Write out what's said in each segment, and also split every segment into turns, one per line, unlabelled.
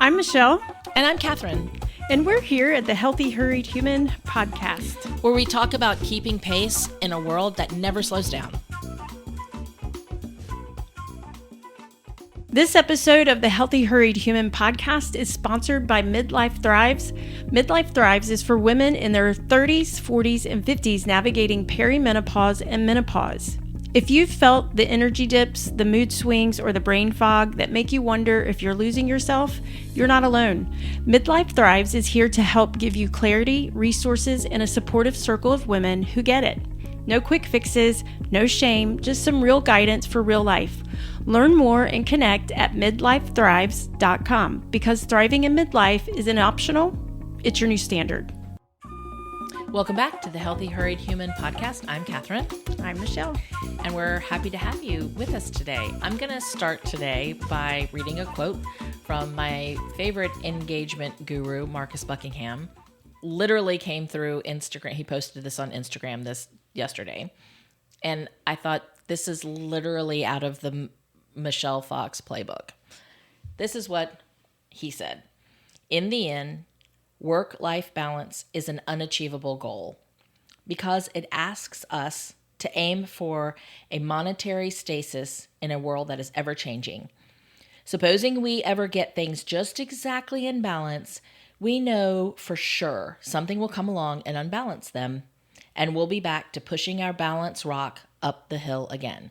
I'm Michelle.
And I'm Katherine.
And we're here at the Healthy Hurried Human podcast,
where we talk about keeping pace in a world that never slows down.
This episode of the Healthy Hurried Human podcast is sponsored by Midlife Thrives. Midlife Thrives is for women in their 30s, 40s, and 50s navigating perimenopause and menopause. If you've felt the energy dips, the mood swings, or the brain fog that make you wonder if you're losing yourself, you're not alone. Midlife Thrives is here to help give you clarity, resources, and a supportive circle of women who get it. No quick fixes, no shame, just some real guidance for real life. Learn more and connect at midlifethrives.com because thriving in midlife isn't optional, it's your new standard.
Welcome back to the Healthy Hurried Human podcast. I'm Katherine.
I'm Michelle.
And we're happy to have you with us today. I'm going to start today by reading a quote from my favorite engagement guru, Marcus Buckingham. Literally came through Instagram. He posted this on Instagram yesterday. And I thought, this is literally out of the Michelle Fox playbook. This is what he said. In the end, work-life balance is an unachievable goal because it asks us to aim for a monetary stasis in a world that is ever-changing. Supposing we ever get things just exactly in balance, we know for sure something will come along and unbalance them, and we'll be back to pushing our balance rock up the hill again.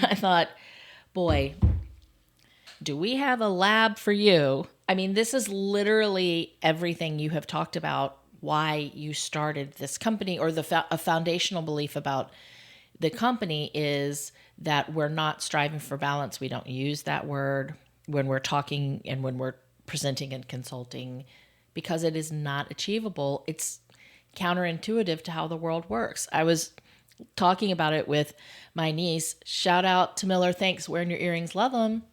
I thought, boy, do we have a lab for you? I mean, this is literally everything you have talked about, why you started this company, or a foundational belief about the company is that we're not striving for balance. We don't use that word when we're talking and when we're presenting and consulting because it is not achievable. It's counterintuitive to how the world works. I was talking about it with my niece. Shout out to Miller. Thanks. Wearing your earrings. Love them.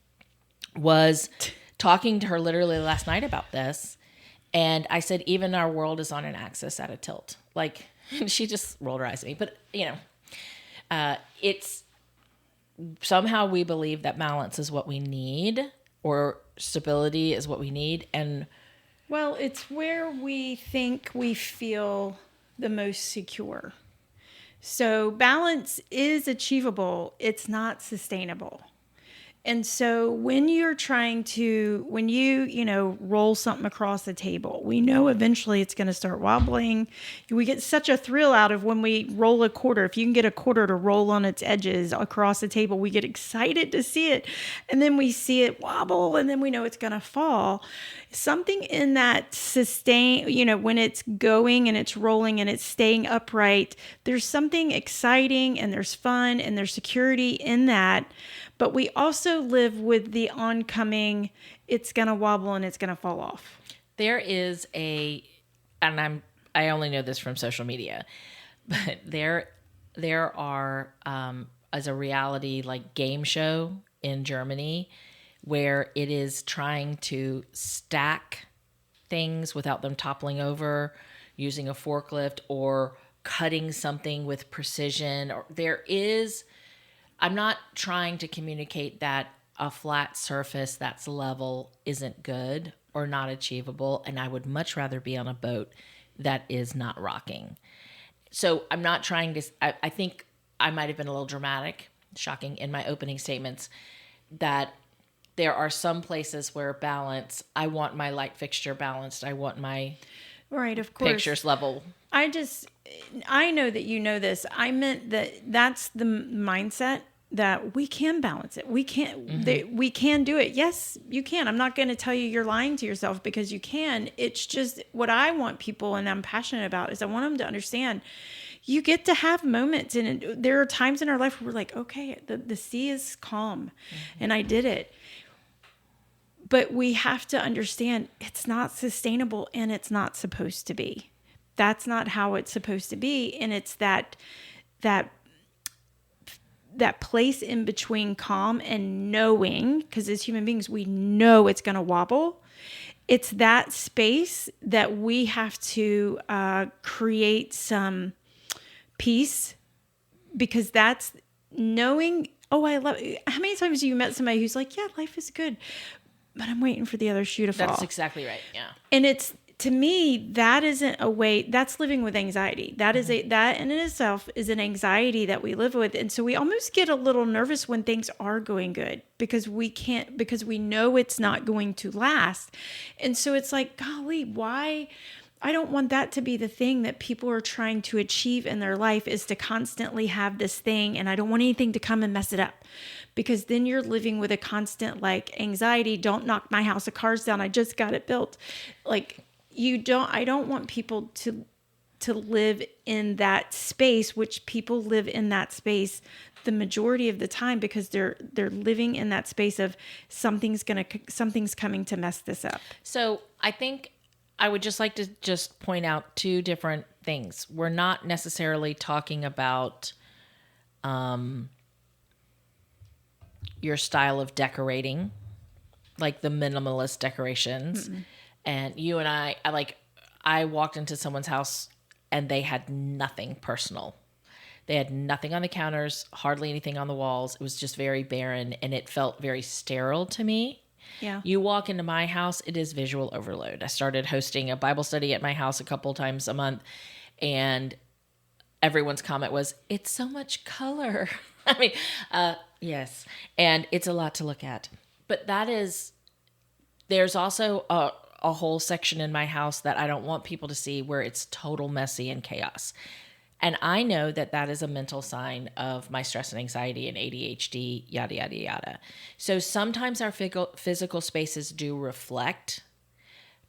Was talking to her literally last night about this. And I said, even our world is on an axis at a tilt. Like, she just rolled her eyes at me. But, it's somehow we believe that balance is what we need or stability is what we need. And
well, it's where we think we feel the most secure. So balance is achievable. It's not sustainable. And so when you're when you roll something across the table, we know eventually it's going to start wobbling. We get such a thrill out of when we roll a quarter. If you can get a quarter to roll on its edges across the table, we get excited to see it. And then we see it wobble and then we know it's going to fall. Something in that sustain, when it's going and it's rolling and it's staying upright, there's something exciting and there's fun and there's security in that. But we also live with the oncoming, it's going to wobble and it's going to fall off.
There is I only know this from social media, but there are, as a reality like game show in Germany, where it is trying to stack things without them toppling over, using a forklift or cutting something with precision. I'm not trying to communicate that a flat surface that's level isn't good or not achievable, and I would much rather be on a boat that is not rocking. So I'm not trying to, I think I might have been a little dramatic, shocking in my opening statements, that there are some places where balance, I want my light fixture balanced, I want my
right, of course,
pictures level.
I know that you know this. I meant that's the mindset that we can balance it. We we can do it. Yes, you can. I'm not going to tell you you're lying to yourself because you can. It's just what I want people, and I'm passionate about, is I want them to understand you get to have moments. And there are times in our life where we're like, okay, the sea is calm and I did it. But we have to understand it's not sustainable and it's not supposed to be. That's not how it's supposed to be. And it's that place in between calm and knowing, because as human beings, we know it's going to wobble. It's that space that we have to create some peace, because that's knowing, oh, I love it. How many times have you met somebody who's like, yeah, life is good. but I'm waiting for the other shoe to fall.
That's exactly right. Yeah.
And it's, to me, that isn't a way, that's living with anxiety. That is that in itself is an anxiety that we live with. And so we almost get a little nervous when things are going good because we know it's not going to last. And so it's like, golly, why? I don't want that to be the thing that people are trying to achieve in their life, is to constantly have this thing. And I don't want anything to come and mess it up, because then you're living with a constant like anxiety. Don't knock my house of cards down. I just got it built. Like, I don't want people to live in that space, which people live in that space the majority of the time, because they're living in that space of something's coming to mess this up.
So I think I would just like to just point out two different things. We're not necessarily talking about your style of decorating, like the minimalist decorations. Mm-mm. And you and I walked into someone's house and they had nothing personal. They had nothing on the counters, hardly anything on the walls. It was just very barren, and it felt very sterile to me.
Yeah.
You walk into my house, it is visual overload. I started hosting a Bible study at my house a couple times a month, and everyone's comment was, "It's so much color." I mean, yes. And it's a lot to look at. But there's also a whole section in my house that I don't want people to see, where it's total messy and chaos. And I know that that is a mental sign of my stress and anxiety and ADHD, yada, yada, yada. So sometimes our physical spaces do reflect.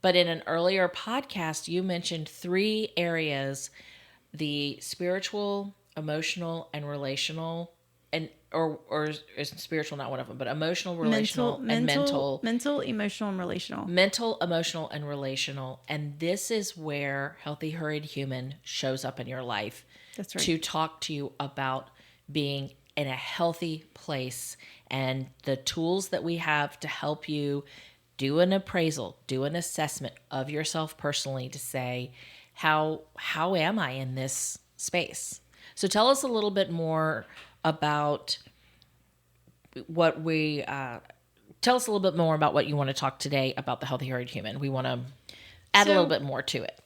But in an earlier podcast, you mentioned 3 areas: the spiritual, emotional, and relational, and or is spiritual not one of them, but emotional, relational, and mental.
Mental, emotional, and relational.
Mental, emotional, and relational. And this is where Healthy Hurried Human shows up in your life.
That's right.
To talk to you about being in a healthy place, and the tools that we have to help you do an appraisal, do an assessment of yourself personally, to say, how am I in this space? So tell us a little bit more about what tell us a little bit more about what you want to talk today about the Healthy Hurried Human. We want to add a little bit more to it.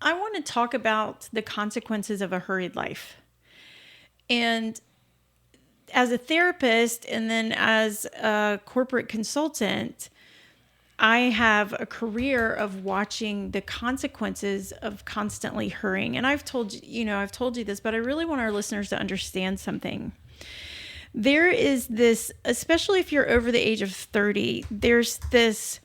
I want to talk about the consequences of a hurried life. And as a therapist, and then as a corporate consultant, I have a career of watching the consequences of constantly hurrying. And I've told you this, but I really want our listeners to understand something. There is this, especially if you're over the age of 30, there's this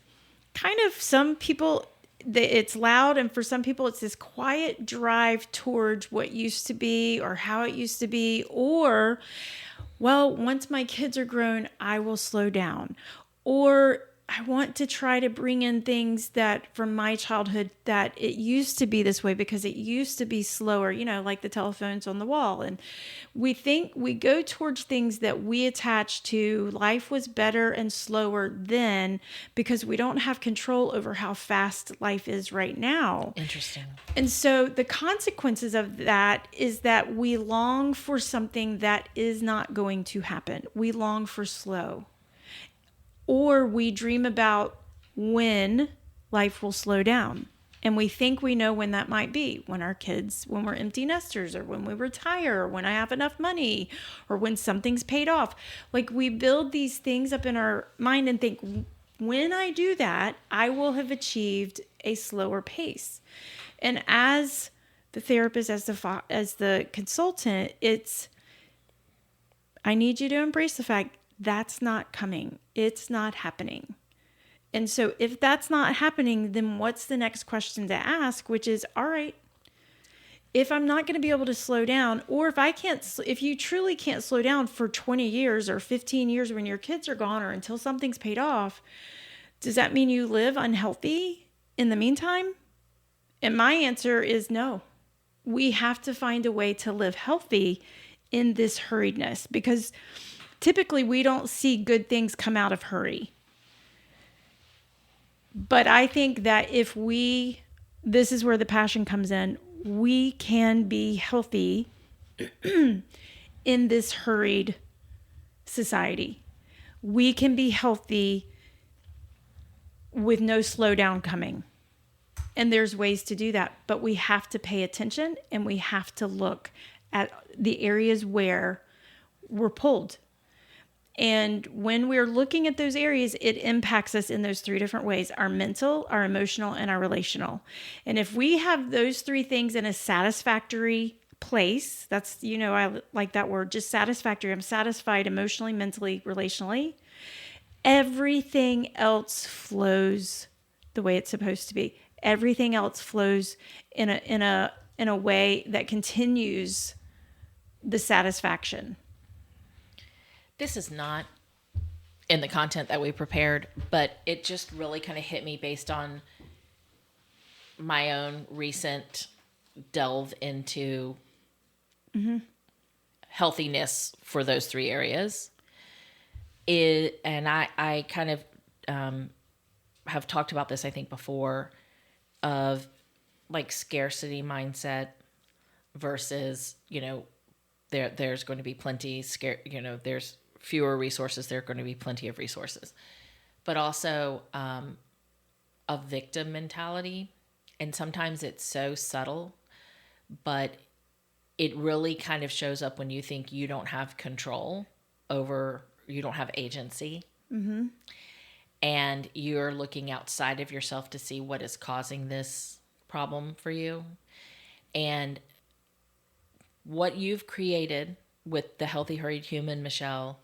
kind of, some people, it's loud, and for some people it's this quiet drive towards what used to be, or how it used to be, or, well, once my kids are grown, I will slow down, or I want to try to bring in things that from my childhood, that it used to be this way because it used to be slower, like the telephones on the wall. And we go towards things that we attach to life was better and slower then, because we don't have control over how fast life is right now.
Interesting.
And so the consequences of that is that we long for something that is not going to happen. We long for slow. Or we dream about when life will slow down. And we think we know when that might be, when we're empty nesters, or when we retire, or when I have enough money, or when something's paid off. Like, we build these things up in our mind and think, when I do that, I will have achieved a slower pace. And as the therapist, as the consultant, I need you to embrace the fact that's not coming. It's not happening. And so if that's not happening, then what's the next question to ask, which is, all right, if I'm not going to be able to slow down, or if you truly can't slow down for 20 years or 15 years when your kids are gone, or until something's paid off, does that mean you live unhealthy in the meantime? And my answer is no. We have to find a way to live healthy in this hurriedness, because typically we don't see good things come out of hurry. But I think that this is where the passion comes in, we can be healthy in this hurried society. We can be healthy with no slowdown coming. And there's ways to do that, but we have to pay attention and we have to look at the areas where we're pulled. And when we're looking at those areas, it impacts us in those three different ways: our mental, our emotional, and our relational. And if we have those three things in a satisfactory place, that's, I like that word, just satisfactory. I'm satisfied emotionally, mentally, relationally. Everything else flows the way it's supposed to be. Everything else flows in a way that continues the satisfaction.
This is not in the content that we prepared, but it just really kind of hit me based on my own recent delve into healthiness for those three areas. And I kind of have talked about this, I think, before, of like scarcity mindset versus, there's going to be plenty, there's fewer resources, there are going to be plenty of resources. But also a victim mentality. And sometimes it's so subtle, but it really kind of shows up when you think you don't have control over, you don't have agency. Mm-hmm. And you're looking outside of yourself to see what is causing this problem for you. And what you've created with the Healthy Hurried Human, Michelle,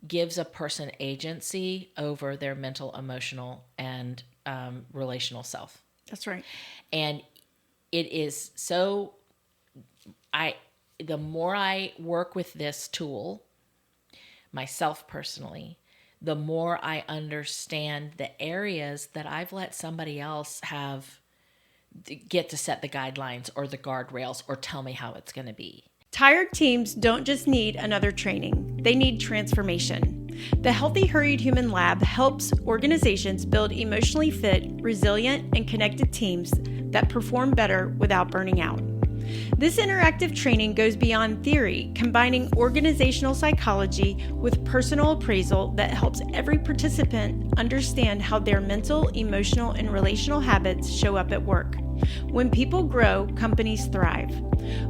gives a person agency over their mental, emotional, and relational self.
That's right.
And it is so, the more I work with this tool, myself personally, the more I understand the areas that I've let somebody else get to set the guidelines or the guardrails or tell me how it's going to be.
Tired teams don't just need another training, they need transformation. The Healthy Hurried Human Lab helps organizations build emotionally fit, resilient, and connected teams that perform better without burning out. This interactive training goes beyond theory, combining organizational psychology with personal appraisal that helps every participant understand how their mental, emotional, and relational habits show up at work. When people grow, companies thrive.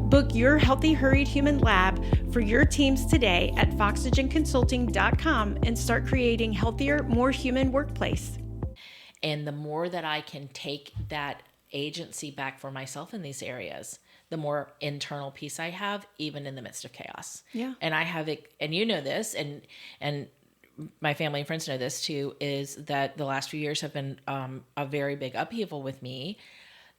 Book your Healthy Hurried Human Lab for your teams today at foxygenconsulting.com and start creating healthier, more human workplace.
And the more that I can take that agency back for myself in these areas, the more internal peace I have, even in the midst of chaos.
Yeah.
And I have it, and you know this, and my family and friends know this too, is that the last few years have been a very big upheaval with me,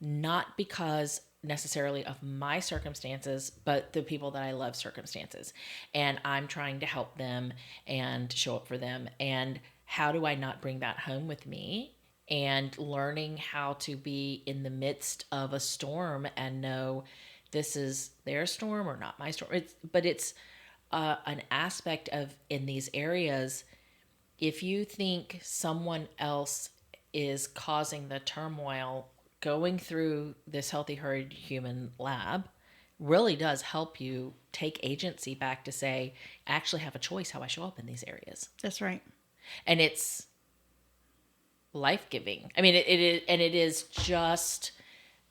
not because necessarily of my circumstances, but the people that I love circumstances. And I'm trying to help them and show up for them. And how do I not bring that home with me? And learning how to be in the midst of a storm and know this is their storm or not my storm. It's an aspect of, in these areas, if you think someone else is causing the turmoil, going through this Healthy Hurried Human Lab really does help you take agency back to say, I actually have a choice how I show up in these areas.
That's right.
And it's life-giving. I mean, it is just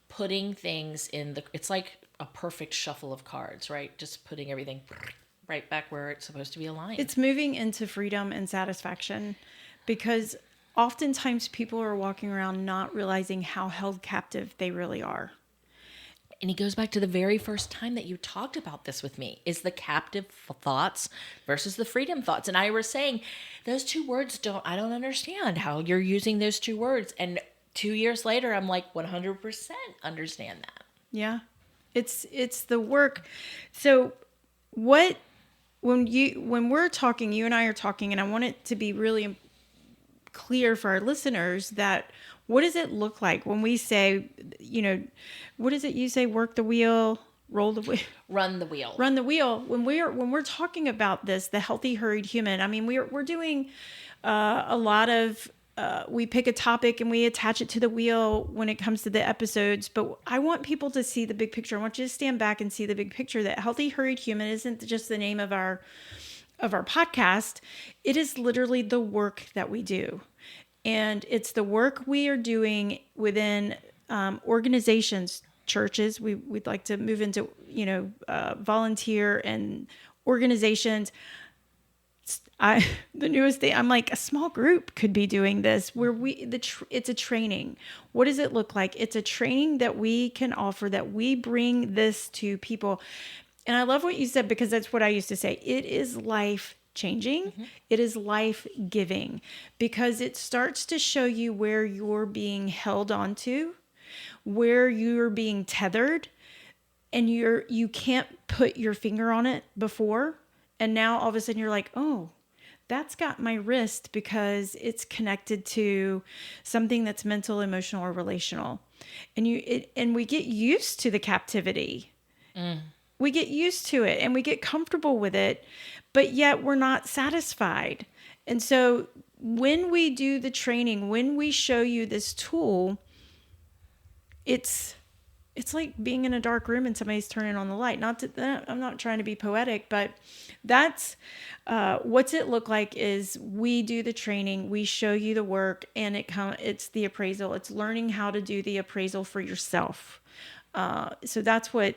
putting things it's like a perfect shuffle of cards, right? Just putting everything right back where it's supposed to be aligned.
It's moving into freedom and satisfaction, because oftentimes people are walking around not realizing how held captive they really are.
And he goes back to the very first time that you talked about this with me, is the captive thoughts versus the freedom thoughts. And I was saying, those two words I don't understand how you're using those two words. And 2 years later, I'm like 100% understand that.
Yeah. It's the work. So when we're talking, you and I are talking, and I want it to be really clear for our listeners that what does it look like when we say, what is it you say? Work the wheel, roll the wheel,
run the wheel.
Run the wheel. When we're talking about this, the Healthy Hurried Human, I mean, we're doing a lot of. We pick a topic and we attach it to the wheel when it comes to the episodes. But I want people to see the big picture. I want you to stand back and see the big picture. That Healthy Hurried Human isn't just the name of our podcast. It is literally the work that we do. And it's the work we are doing within organizations, churches. We'd like to move into, volunteer and organizations. The newest thing, I'm like, a small group could be doing this where it's a training. What does it look like? It's a training that we can offer, that we bring this to people. And I love what you said, because that's what I used to say. It is life changing. It is life giving, because it starts to show you where you're being held onto, where you're being tethered, and you can't put your finger on it before. And now all of a sudden you're like, oh, that's got my wrist because it's connected to something that's mental, emotional, or relational. And we get used to the captivity. We get used to it and we get comfortable with it, but yet we're not satisfied. And so when we do the training, when we show you this tool, it's like being in a dark room and somebody's turning on the light. I'm not trying to be poetic, but that's what's it look like is we do the training, we show you the work, and it's the appraisal. It's learning how to do the appraisal for yourself. So that's what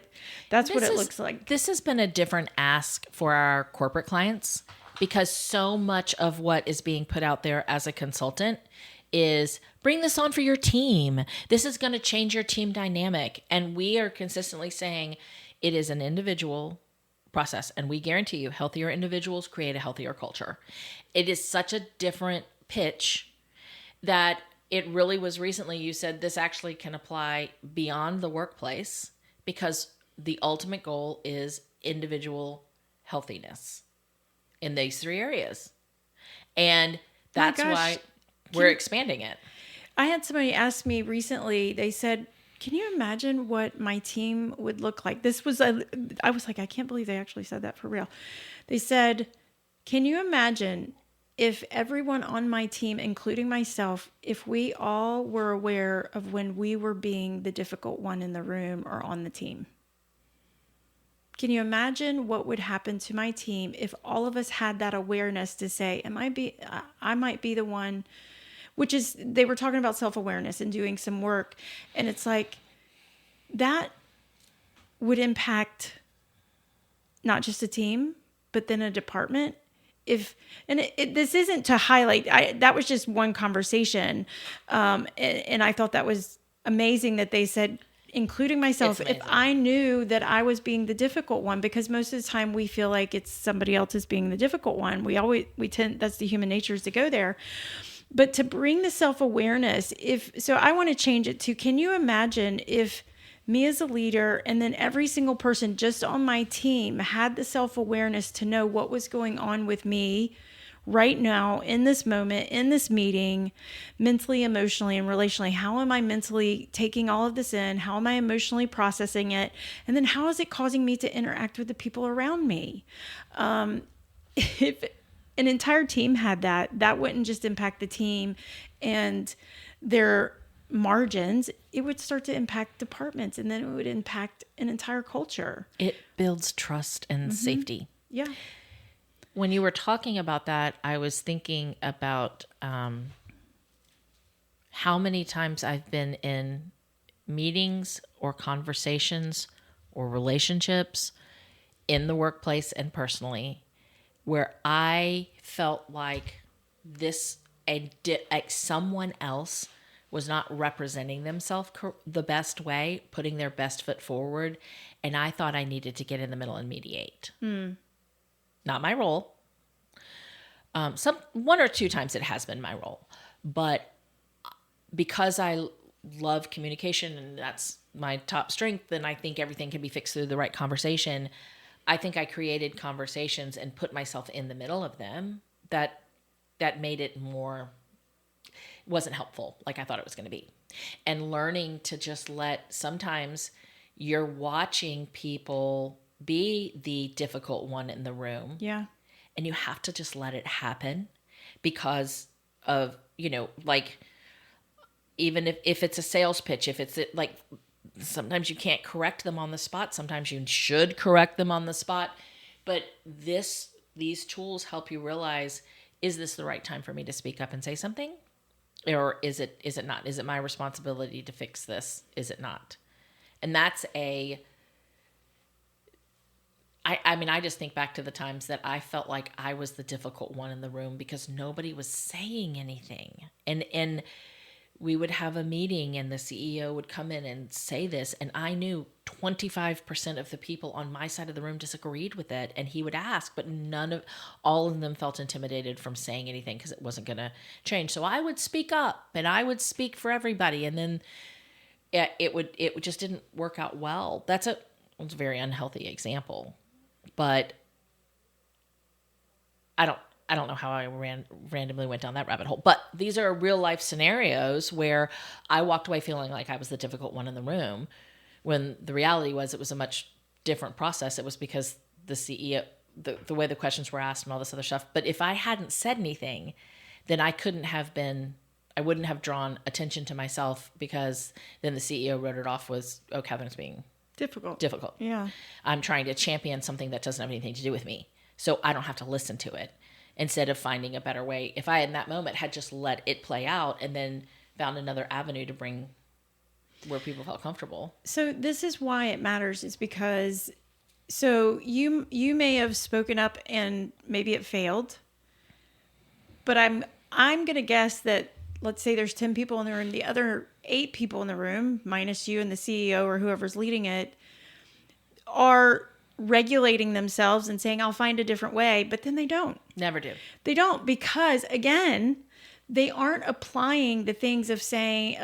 it looks like.
This has been a different ask for our corporate clients, because so much of what is being put out there as a consultant is bring this on for your team. This is going to change your team dynamic. And we are consistently saying it is an individual process. And we guarantee you, healthier individuals create a healthier culture. It is such a different pitch that it really was recently, you said this actually can apply beyond the workplace, because the ultimate goal is individual healthiness in these 3 areas. And that's why we're expanding it.
I had somebody ask me recently, they said, can you imagine what my team would look like? I was like, I can't believe they actually said that for real. They said, can you imagine if everyone on my team, including myself, if we all were aware of when we were being the difficult one in the room or on the team? Can you imagine what would happen to my team if all of us had that awareness to say, I might be the one, which is, they were talking about self-awareness and doing some work. And it's like, that would impact not just a team, but then a department. This isn't to highlight, that was just one conversation. And I thought that was amazing that they said, including myself, if I knew that I was being the difficult one, because most of the time we feel like it's somebody else is being the difficult one. That's the human nature, is to go there. But to bring the self-awareness, so I want to change it to, can you imagine if me as a leader and then every single person just on my team had the self-awareness to know what was going on with me right now, in this moment, in this meeting, mentally, emotionally, and relationally. How am I mentally taking all of this in? How am I emotionally processing it? And then how is it causing me to interact with the people around me? If an entire team had that wouldn't just impact the team and their margins, it would start to impact departments, and then it would impact an entire culture.
It builds trust and safety.
Yeah.
When you were talking about that, I was thinking about how many times I've been in meetings or conversations or relationships in the workplace and personally, where I felt like someone else was not representing themselves the best way, putting their best foot forward, and I thought I needed to get in the middle and mediate. Not my role. One or two times it has been my role, but because I love communication and that's my top strength, and I think everything can be fixed through the right conversation, I think I created conversations and put myself in the middle of them that made it wasn't helpful like I thought it was going to be. And learning to just sometimes you're watching people be the difficult one in the room.
Yeah.
And you have to just let it happen because of, like, even if it's a sales pitch, if it's like, sometimes you can't correct them on the spot. Sometimes you should correct them on the spot. But these tools help you realize, is this the right time for me to speak up and say something? Or is it not? Is it my responsibility to fix this? Is it not? And that's I mean, I just think back to the times that I felt like I was the difficult one in the room because nobody was saying anything. And we would have a meeting and the CEO would come in and say this, and I knew 25% of the people on my side of the room disagreed with it, and he would ask, but all of them felt intimidated from saying anything because it wasn't going to change. So I would speak up and I would speak for everybody, and then it just didn't work out well. It's a very unhealthy example, but I don't know how I randomly went down that rabbit hole, but these are real life scenarios where I walked away feeling like I was the difficult one in the room, when the reality was it was a much different process. It was because the CEO, the way the questions were asked and all this other stuff. But if I hadn't said anything, then I wouldn't have drawn attention to myself, because then the CEO wrote it off was, oh, Catherine's being difficult.
Yeah.
I'm trying to champion something that doesn't have anything to do with me, so I don't have to listen to it. Instead of finding a better way, if I in that moment had just let it play out and then found another avenue to bring where people felt comfortable.
So this is why it matters, is because you may have spoken up and maybe it failed, but I'm going to guess that, let's say there's 10 people in the room, the other 8 people in the room, minus you and the CEO or whoever's leading it, are regulating themselves and saying, I'll find a different way, but then they don't.
Never do.
They don't, because again, they aren't applying the things of saying,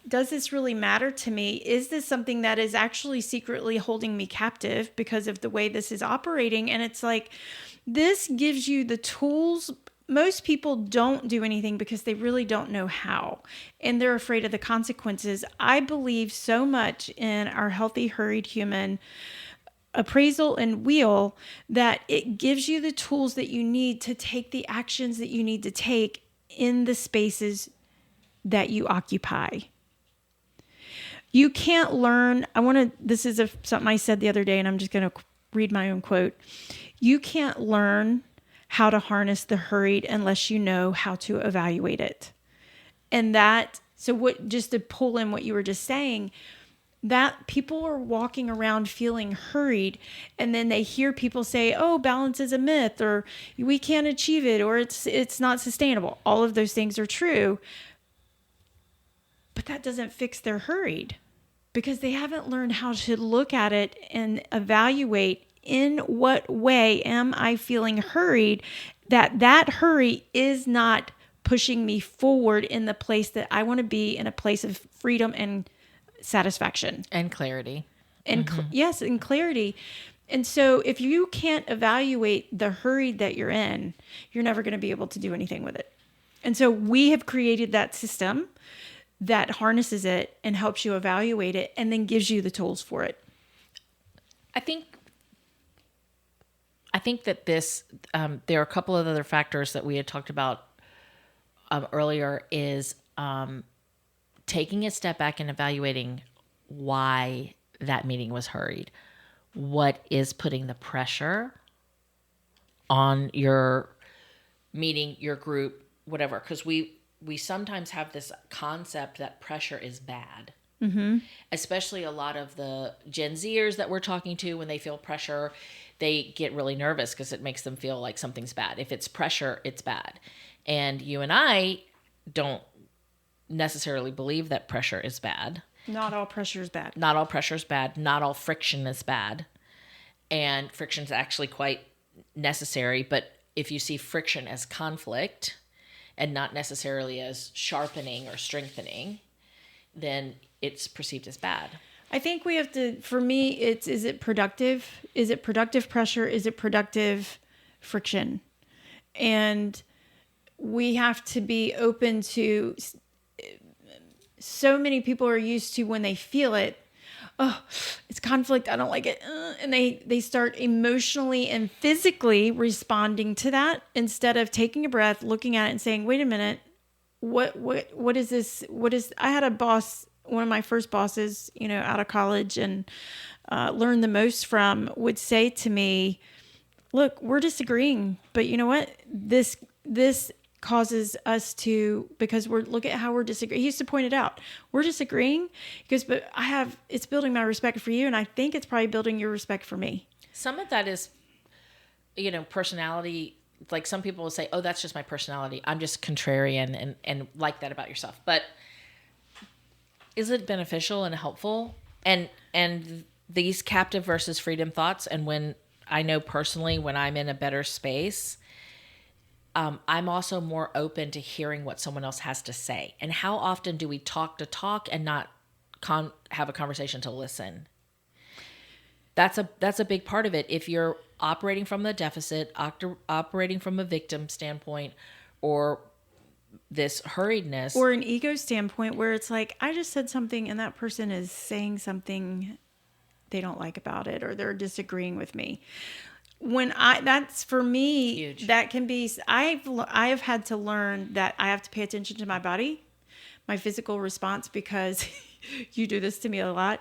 does this really matter to me? Is this something that is actually secretly holding me captive because of the way this is operating? And it's like, this gives you the tools. Most people don't do anything because they really don't know how, and they're afraid of the consequences. I believe so much in our healthy, hurried human appraisal and wheel that it gives you the tools that you need to take the actions that you need to take in the spaces that you occupy. You can't learn. This is something I said the other day, and I'm just going to read my own quote. You can't learn how to harness the hurried unless you know how to evaluate it. And just to pull in what you were just saying, that people are walking around feeling hurried, and then they hear people say, oh, balance is a myth, or we can't achieve it, or it's not sustainable. All of those things are true, but that doesn't fix their hurried, because they haven't learned how to look at it and evaluate, in what way am I feeling hurried, that hurry is not pushing me forward in the place that I want to be, in a place of freedom and satisfaction
and clarity.
And yes, and clarity. And so if you can't evaluate the hurry that you're in, you're never going to be able to do anything with it. And so we have created that system that harnesses it and helps you evaluate it, and then gives you the tools for it.
I think that this, there are a couple of other factors that we had talked about earlier, is taking a step back and evaluating why that meeting was hurried. What is putting the pressure on your meeting, your group, whatever? Because we sometimes have this concept that pressure is bad. Mm-hmm. Especially a lot of the Gen Zers that we're talking to, when they feel pressure, they get really nervous because it makes them feel like something's bad. If it's pressure, it's bad. And you and I don't necessarily believe that pressure is bad.
Not all pressure is bad.
Not all pressure is bad. Not all friction is bad. And friction is actually quite necessary. But if you see friction as conflict and not necessarily as sharpening or strengthening, then it's perceived as bad.
I think we have to, for me, is it productive? Is it productive pressure? Is it productive friction? And we have to be open to, so many people are used to, when they feel it, oh, it's conflict, I don't like it. And they start emotionally and physically responding to that, instead of taking a breath, looking at it and saying, wait a minute, what is this? I had a boss, one of my first bosses, out of college, and learned the most from, would say to me, look, we're disagreeing, but you know what? This causes us to, because look at how we're disagreeing. He used to point it out. We're disagreeing because, but it's building my respect for you. And I think it's probably building your respect for me.
Some of that is, personality. Like some people will say, oh, that's just my personality. I'm just contrarian and like that about yourself. But is it beneficial and helpful? And these captive versus freedom thoughts. And when I know personally, when I'm in a better space, I'm also more open to hearing what someone else has to say. And how often do we talk to talk and not have a conversation to listen? That's a big part of it. If you're operating from the deficit, operating from a victim standpoint, or this hurriedness,
or an ego standpoint where it's like, I just said something and that person is saying something they don't like about it, or they're disagreeing with me. That's for me, huge. That can be, I've had to learn that I have to pay attention to my body, my physical response, because you do this to me a lot,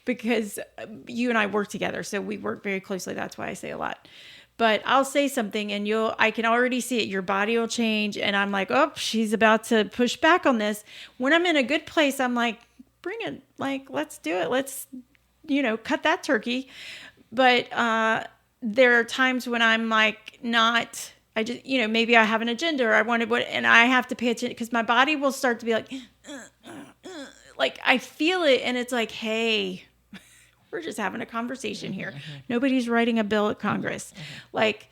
because you and I work together. So we work very closely. That's why I say a lot. But I'll say something and I can already see it. Your body will change. And I'm like, oh, she's about to push back on this. When I'm in a good place, I'm like, bring it. Like, let's do it. Let's, cut that turkey. But there are times when I'm like, I just, maybe I have an agenda or I wanted and I have to pay attention because my body will start to be like I feel it. And it's like, hey, we're just having a conversation here. Mm-hmm. Nobody's writing a bill at Congress. Mm-hmm. Like,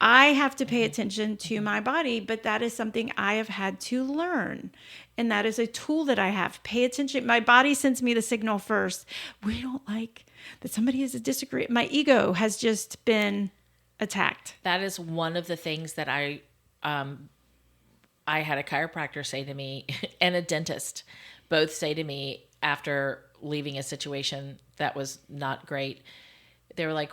I have to pay attention to my body, but that is something I have had to learn. And that is a tool that I have. Pay attention. My body sends me the signal first. We don't like that somebody has a disagreement. My ego has just been attacked.
That is one of the things that I had a chiropractor say to me and a dentist both say to me after leaving a situation that was not great. They were like,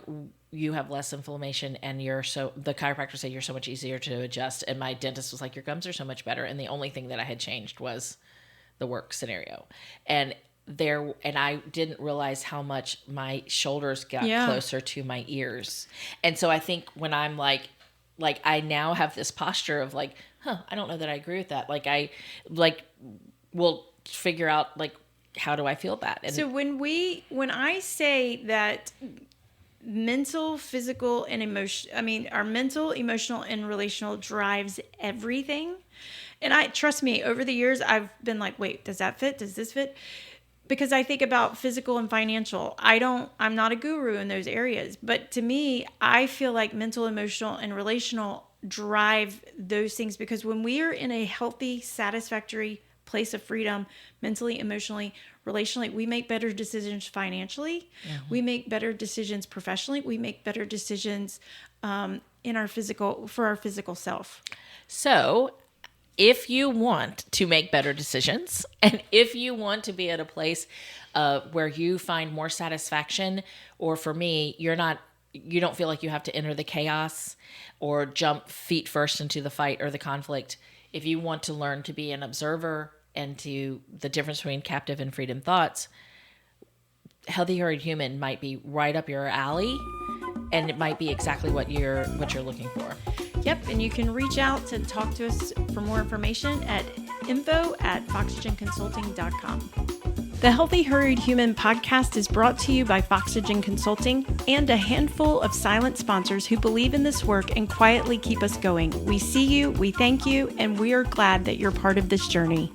you have less inflammation and the chiropractor said you're so much easier to adjust. And my dentist was like, your gums are so much better. And the only thing that I had changed was the work scenario. And I didn't realize how much my shoulders got closer to my ears. And so I think when I'm like I now have this posture of like, I don't know that I agree with that. Like I will figure out how do I feel that? And
so when I say that mental, physical, and our mental, emotional, and relational drives everything. And trust me, over the years, I've been like, wait, does that fit? Does this fit? Because I think about physical and financial. I'm not a guru in those areas, but to me, I feel like mental, emotional, and relational drive those things, because when we are in a healthy, satisfactory place of freedom, mentally, emotionally, relationally, we make better decisions financially. Mm-hmm. We make better decisions professionally. We make better decisions for our physical self.
So if you want to make better decisions, and if you want to be at a place where you find more satisfaction, or for me, you don't feel like you have to enter the chaos or jump feet first into the fight or the conflict. If you want to learn to be an observer and to the difference between captive and freedom thoughts, Healthy Hurried Human might be right up your alley, and it might be exactly what you're looking for.
Yep, and you can reach out to talk to us for more information at info@foxygenconsulting.com. The Healthy Hurried Human podcast is brought to you by Foxygen Consulting and a handful of silent sponsors who believe in this work and quietly keep us going. We see you, we thank you, and we are glad that you're part of this journey.